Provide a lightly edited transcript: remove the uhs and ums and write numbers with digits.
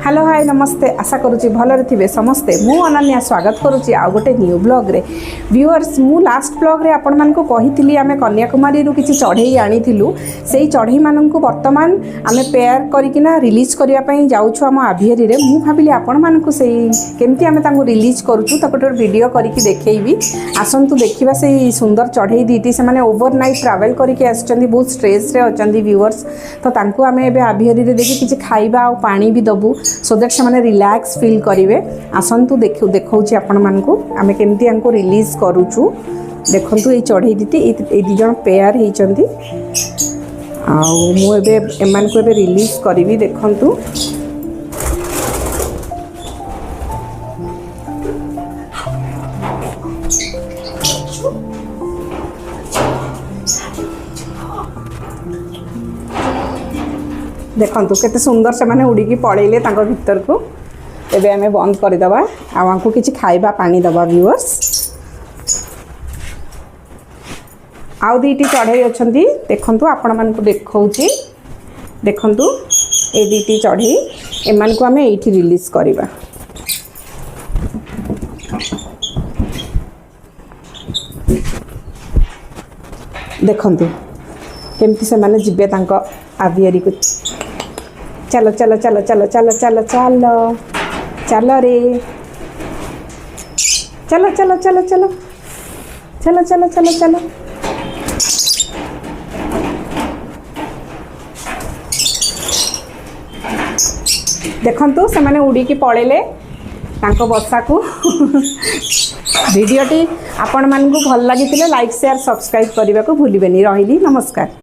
Hello hi नमस्ते आशा करुँची भलरे थे समस्ते मु अनन्या स्वागत करुँची आउ गोटे न्यू ब्लॉग रे व्यूअर्स मु लास्ट ब्लॉग रे आपण मानक कही आमे कन्याकुमारी रु किछि चढ़ई आनिथिलु सेही चढ़ई मानक वर्तमान आमे पेयर करिकिना रिलीज करिया पई जाउछु हम आभियरी रे मु भाबिली आपण मानक सेही केमती आमे तांको रिलीज करूछु तकोटर वीडियो करिकि देखैबी आसंतु देखिबा सेही सुंदर चढ़ई दीटी से माने ओवरनाइट ट्रैवल करिकि आछचंदी बहुत स्ट्रेस रे अछंदी व्यूअर्स तो तांको आमे एबे आभियरी रे देखि किछि खाइबा आ पानी भी दबु सो दैट से माने रिलैक्स फील करेंगे आसतु देखा आपण मानक आम केमती रिलीज करूचु देखु ये चढ़ई दीदी ये दीज पेयर होती मुझे रिलीज करी देखु देखु केते सुंदर से माने उड़ी पड़ेले भीतर को एबे आमे बंद करदेबा आपको किसी खाइबा पानी दबा व्यूअर्स आउ दीटी चढ़ई अछंती देखंतु आपण मानकु देखौची देखंतु ए दीटी चढ़ई एमान को आमे एठी रिलीज करबा देखंतु केमती से माने जिबे तांको आवियारी को चलो चलो चलो चलो चलो चलो चलो चलो रे चलो चलो चलो चलो चलो चलो चलो चलो देखंतु से माने उड़ी की पड़ेले तांको बसा को वीडियोटी आपण मानकु भल लागितिले लाइक शेयर सब्सक्राइब करबा को भूलिबेनी रहिली नमस्कार।